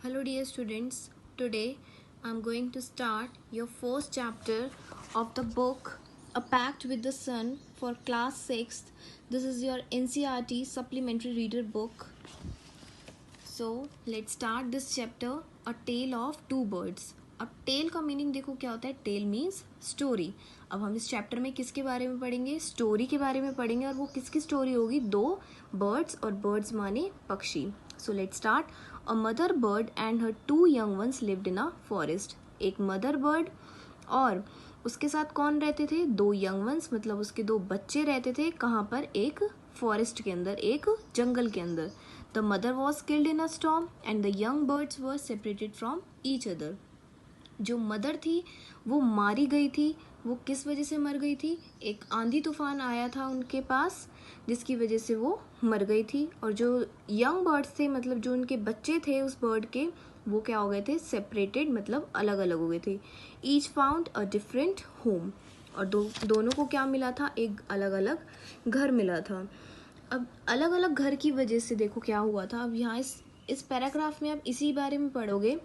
Hello dear students, today I am going to start your first chapter of the book A Pact with the Sun for class 6th. This is your NCERT supplementary reader book. So let's start this chapter, A Tale of Two Birds. अब tale का meaning देखो क्या होता है. Tale means story. अब हम इस chapter में किसके बारे में पढ़ेंगे? स्टोरी के बारे में पढ़ेंगे. और वो किसकी स्टोरी होगी? दो बर्ड्स, और बर्ड्स माने पक्षी. So let's start. A mother bird and her two young ones lived in a forest. एक मदर बर्ड और उसके साथ कौन रहते थे? दो यंग वंस, मतलब उसके दो बच्चे रहते थे. कहाँ पर? एक फॉरेस्ट के अंदर, एक जंगल के अंदर. The mother was killed in a storm and the young birds were separated from each other. जो मदर थी वो मारी गई थी. वो किस वजह से मर गई थी? एक आंधी तूफान आया था उनके पास जिसकी वजह से वो मर गई थी. और जो यंग बर्ड्स थे, मतलब जो उनके बच्चे थे उस बर्ड के, वो क्या हो गए थे? सेपरेटेड, मतलब अलग अलग हो गए थे. Each found a different home. और दोनों को क्या मिला था? एक अलग अलग घर मिला था. अब अलग अलग घर की वजह से देखो क्या हुआ था. अब यहाँ इस पैराग्राफ में आप इसी बारे में पढ़ोगे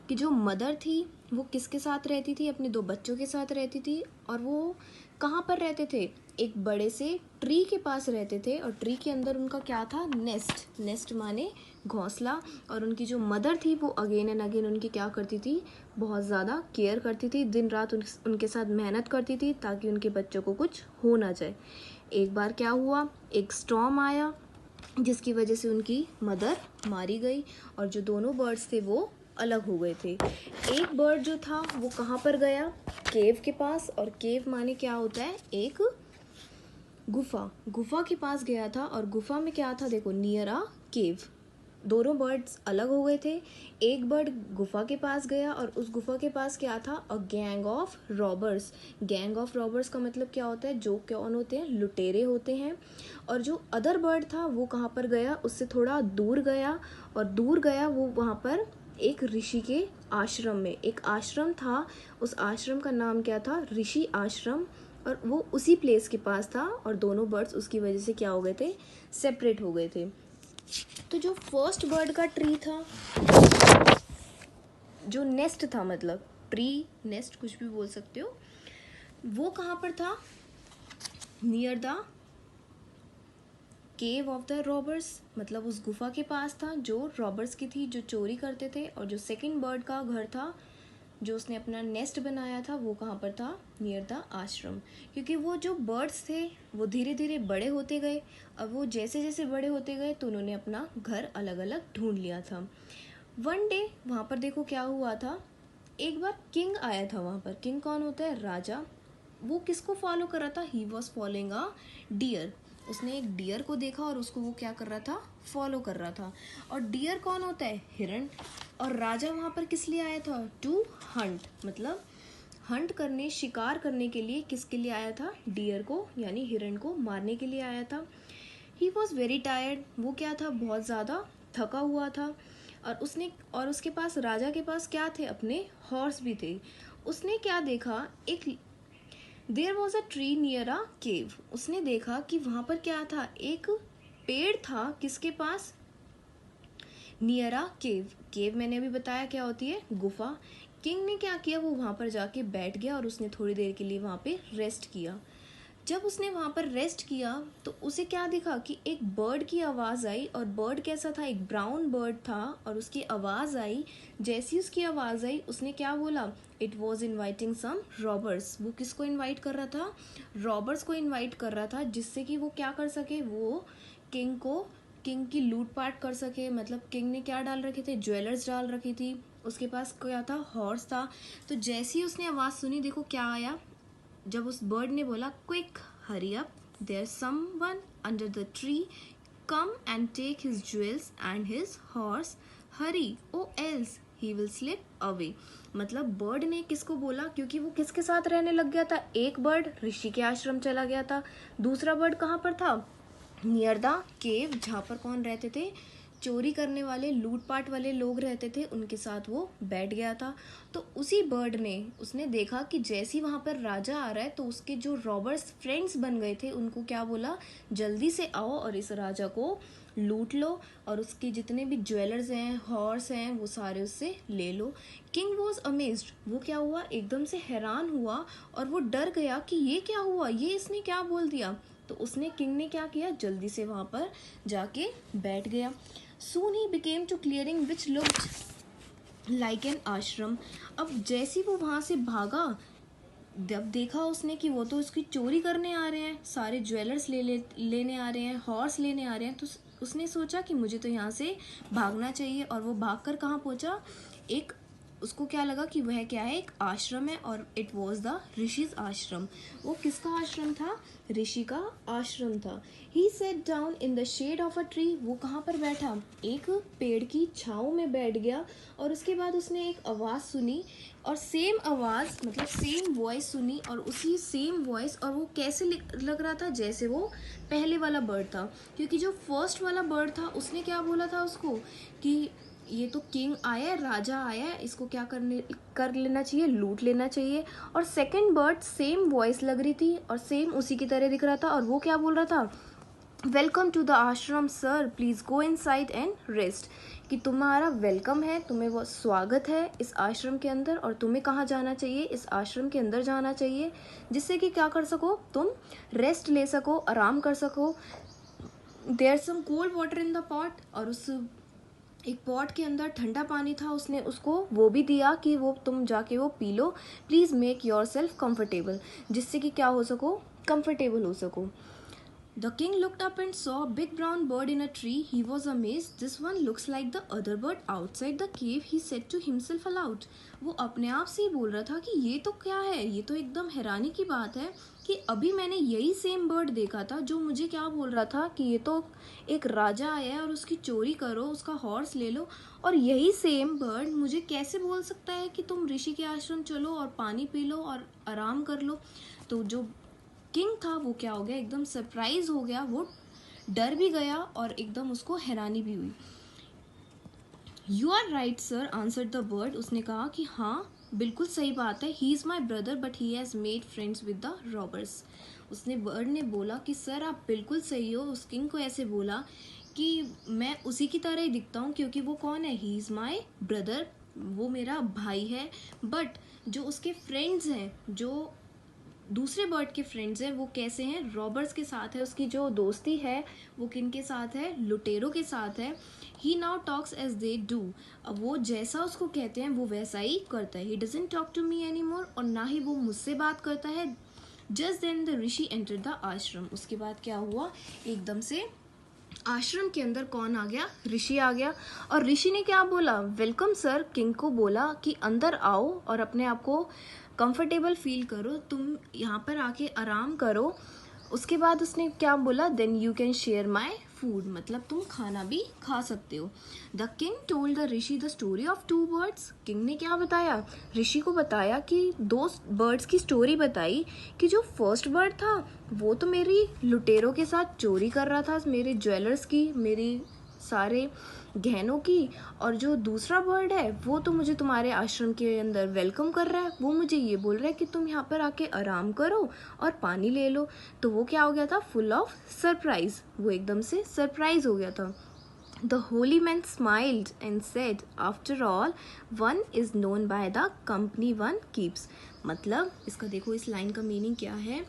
कि जो मदर थी वो किसके साथ रहती थी? अपने दो बच्चों के साथ रहती थी. और वो कहाँ पर रहते थे? एक बड़े से ट्री के पास रहते थे. और ट्री के अंदर उनका क्या था? नेस्ट. नेस्ट माने घोंसला. और उनकी जो मदर थी वो अगेन एंड अगेन उनकी क्या करती थी? बहुत ज़्यादा केयर करती थी. दिन रात उनके साथ मेहनत करती थी ताकि उनके बच्चों को कुछ हो ना जाए. एक बार क्या हुआ? एक स्टॉर्म आया जिसकी वजह से उनकी मदर मारी गई. और जो दोनों बर्ड्स थे वो अलग हो गए थे. एक बर्ड जो था वो कहाँ पर गया? केव के पास. और केव माने क्या होता है? एक गुफा. गुफा के पास गया था. और गुफा में क्या था? देखो, नियर अ केव. दोनों बर्ड्स अलग हो गए थे. एक बर्ड गुफा के पास गया और उस गुफा के पास क्या था? A gang of robbers. Gang of robbers का मतलब क्या होता है? जो कौन होते हैं? लुटेरे होते हैं. और जो अदर बर्ड था वो कहाँ पर गया? उससे थोड़ा दूर गया. और दूर गया वो वहाँ पर एक ऋषि के आश्रम में. एक आश्रम था, उस आश्रम का नाम क्या था? ऋषि आश्रम. और वो उसी प्लेस के पास था. और दोनों बर्ड्स उसकी वजह से क्या हो गए थे? सेपरेट हो गए थे. तो जो फर्स्ट बर्ड का ट्री था, जो नेस्ट था, मतलब ट्री, नेस्ट कुछ भी बोल सकते हो, वो कहाँ पर था? Near the cave of the robbers. मतलब उस गुफा के पास था जो रॉबर्स की थी, जो चोरी करते थे. और जो सेकंड बर्ड का घर था, जो उसने अपना नेस्ट बनाया था, वो कहाँ पर था? नियर द आश्रम. क्योंकि वो जो बर्ड्स थे वो धीरे धीरे बड़े होते गए. अब वो जैसे जैसे बड़े होते गए तो उन्होंने अपना घर अलग अलग ढूंढ लिया था. वन डे वहाँ पर देखो क्या हुआ था. एक बार किंग आया था वहाँ पर. किंग कौन होता है? राजा. वो किसको फॉलो कर रहा था? He was following a deer. उसने एक डियर को देखा और उसको वो क्या कर रहा था? फॉलो कर रहा था. और डियर कौन होता है? हिरण. और राजा वहाँ पर किस लिए आया था? To Hunt. मतलब हंट करने, शिकार करने के लिए. किसके लिए आया था? डियर को, यानी हिरण को मारने के लिए आया था. He was very tired. वो क्या था? बहुत ज़्यादा थका हुआ था. और उसके पास, राजा के पास क्या थे? अपने हॉर्स भी थे. उसने क्या देखा? एक there was a tree near a cave. उसने देखा कि वहाँ पर क्या था? एक पेड़ था. किसके पास? नियर अ केव. केव मैंने अभी बताया क्या होती है? गुफा. किंग ने क्या किया? वो वहाँ पर जाके बैठ गया और उसने थोड़ी देर के लिए वहाँ पे रेस्ट किया. जब उसने वहाँ पर रेस्ट किया तो उसे क्या दिखा कि एक बर्ड की आवाज़ आई. और बर्ड कैसा था? एक ब्राउन बर्ड था. और उसकी आवाज़ आई. जैसी उसकी आवाज़ आई उसने क्या बोला? It was inviting some robbers. वो किसको इन्वाइट कर रहा था? रॉबर्स को इन्वाइट कर रहा था, जिससे कि वो क्या कर सके? वो किंग की लूटपाट कर सके. मतलब किंग ने क्या डाल रखे थे? ज्वेलर्स डाल रखी थी. उसके पास क्या था? हॉर्स था. तो जैसी ही उसने आवाज़ सुनी, देखो क्या आया. जब उस बर्ड ने बोला, quick hurry up, there someone under the tree, come and take his jewels and his horse, hurry or else he will slip away. मतलब बर्ड ने किसको बोला? क्योंकि वो किसके साथ रहने लग गया था? एक बर्ड ऋषि के आश्रम चला गया था. दूसरा बर्ड कहाँ पर था? नियर द केव, जहाँ पर कौन रहते थे? चोरी करने वाले, लूटपाट वाले लोग रहते थे. उनके साथ वो बैठ गया था. तो उसी बर्ड ने, उसने देखा कि जैसे ही वहाँ पर राजा आ रहा है तो उसके जो रॉबर्स फ्रेंड्स बन गए थे उनको क्या बोला? जल्दी से आओ और इस राजा को लूट लो और उसके जितने भी ज्वेलर्स हैं, हॉर्स हैं, वो सारे उससे ले लो। किंग वॉज अमेज्ड, वो क्या हुआ, एकदम से हैरान हुआ और वो डर गया कि ये क्या हुआ, ये इसने क्या बोल दिया। तो उसने, किंग ने क्या किया, जल्दी से वहाँ पर जाके बैठ गया। Soon he became to clearing which looked like an ashram. अब जैसे वो वहाँ से भागा, जब देखा उसने कि वो तो उसकी चोरी करने आ रहे हैं, सारे ज्वेलर्स लेने आ रहे हैं, हॉर्स लेने आ रहे हैं, तो उसने सोचा कि मुझे तो यहाँ से भागना चाहिए। और वो भागकर कहाँ पहुँचा, एक, उसको क्या लगा कि वह क्या है, एक आश्रम है, और इट वॉज द ऋषिज आश्रम। वो किसका आश्रम था, ऋषि का आश्रम था। He sat down in the shade of a tree, वो कहाँ पर बैठा, एक पेड़ की छाँव में बैठ गया। और उसके बाद उसने एक आवाज़ सुनी, और सेम आवाज़ मतलब सेम वॉइस सुनी, और उसी सेम वॉइस, और वो कैसे लग रहा था, जैसे वो पहले वाला बर्ड था। क्योंकि जो फर्स्ट वाला बर्ड था उसने क्या बोला था उसको कि ये तो किंग आया है, राजा आया है, इसको क्या कर लेना चाहिए, लूट लेना चाहिए। और सेकंड बर्ड सेम वॉइस लग रही थी और सेम उसी की तरह दिख रहा था, और वो क्या बोल रहा था, वेलकम टू द आश्रम sir, please go inside and rest, कि तुम्हारा वेलकम है, तुम्हें वो स्वागत है इस आश्रम के अंदर, और तुम्हें कहाँ जाना चाहिए, इस आश्रम के अंदर जाना चाहिए, जिससे कि क्या कर सको, तुम रेस्ट ले सको, आराम कर सको। There some cold water in the pot, और उस एक पॉट के अंदर ठंडा पानी था, उसने उसको वो भी दिया कि वो तुम जाके वो P low. Please make your self comfortable, जिससे कि क्या हो सको, कंफर्टेबल हो सको। The king looked up and saw a big brown bird in a tree. He was amazed. This one looks like the other bird outside the cave, he said to himself aloud. वो अपने आप से ही बोल रहा था कि ये तो क्या है, ये तो एकदम हैरानी की बात है कि अभी मैंने यही सेम बर्ड देखा था जो मुझे क्या बोल रहा था कि ये तो एक राजा आया है और उसकी चोरी करो, उसका हॉर्स ले लो। और यही सेम बर्ड मुझे कैसे बोल सकता है कि तुम ऋषि के आश्रम चलो और पानी पी लो और आराम कर लो। तो जो किंग था वो क्या हो गया, एकदम सरप्राइज हो गया, वो डर भी गया और एकदम उसको हैरानी भी हुई। You are right sir, answered the bird, उसने कहा कि हाँ बिल्कुल सही बात है, he is my brother but he has made friends with the robbers. उसने, बर्ड ने बोला कि सर आप बिल्कुल सही हो। उस किंग को ऐसे बोला कि मैं उसी की तरह ही दिखता हूँ, क्योंकि वो कौन है, ही इज़ माई ब्रदर, वो मेरा भाई है, बट जो उसके फ्रेंड्स हैं, जो दूसरे बर्ड के फ्रेंड्स हैं, वो कैसे हैं, रॉबर्स के साथ है। उसकी जो दोस्ती है वो किन के साथ है, लुटेरों के साथ है। He now talks as they do, अब वो जैसा उसको कहते हैं वो वैसा ही करता है। He doesn't talk to me any more, और ना ही वो मुझसे बात करता है। Just then the rishi enter the ashram, उसके बाद क्या हुआ, एकदम से आश्रम के अंदर कौन आ गया, ऋषि आ गया। और ऋषि ने क्या बोला, वेलकम सर, किंग को बोला कि अंदर आओ और अपने आप को कंफर्टेबल फील करो, तुम यहाँ पर आके आराम करो। उसके बाद उसने क्या बोला, then you can share my food, मतलब तुम खाना भी खा सकते हो। The king told the rishi the story of two birds, king ने क्या बताया, ऋषि को बताया कि दो बर्ड्स की स्टोरी बताई, कि जो फर्स्ट बर्ड था वो तो मेरी लुटेरों के साथ चोरी कर रहा था, मेरे ज्वेलर्स की, मेरी सारे गहनों की, और जो दूसरा बर्ड है वो तो मुझे तुम्हारे आश्रम के अंदर वेलकम कर रहा है, वो मुझे ये बोल रहा है कि तुम यहाँ पर आके आराम करो और पानी ले लो। तो वो क्या हो गया था, फुल ऑफ सरप्राइज, वो एकदम से सरप्राइज हो गया था। The holy man smiled and said, After all, one is known by the company one keeps. मतलब इसका देखो, इस लाइन का मीनिंग क्या है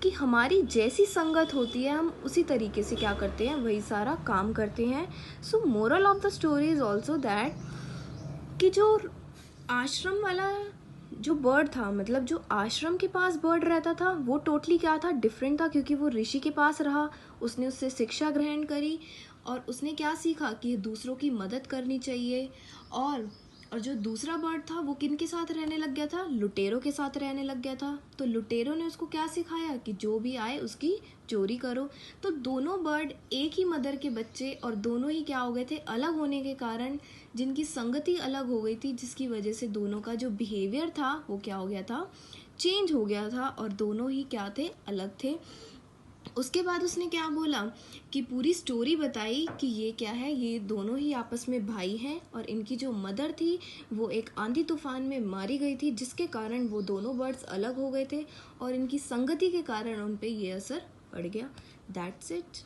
कि हमारी जैसी संगत होती है हम उसी तरीके से क्या करते हैं, वही सारा काम करते हैं। सो moral of the story is also that कि जो आश्रम वाला जो बर्ड था, मतलब जो आश्रम के पास बर्ड रहता था, वो टोटली क्या था, डिफरेंट था, क्योंकि वो ऋषि के पास रहा, उसने उससे शिक्षा ग्रहण करी और उसने क्या सीखा कि दूसरों की मदद करनी चाहिए। और जो दूसरा बर्ड था वो किन के साथ रहने लग गया था, लुटेरों के साथ रहने लग गया था। तो लुटेरों ने उसको क्या सिखाया कि जो भी आए उसकी चोरी करो। तो दोनों बर्ड एक ही मदर के बच्चे, और दोनों ही क्या हो गए थे, अलग होने के कारण, जिनकी संगति अलग हो गई थी, जिसकी वजह से दोनों का जो बिहेवियर था वो क्या हो गया था, चेंज हो गया था, और दोनों ही क्या थे, अलग थे। उसके बाद उसने क्या बोला कि पूरी स्टोरी बताई कि ये क्या है, ये दोनों ही आपस में भाई हैं, और इनकी जो मदर थी वो एक आंधी तूफान में मारी गई थी, जिसके कारण वो दोनों बर्ड्स अलग हो गए थे, और इनकी संगति के कारण उन पे ये असर पड़ गया। That's it.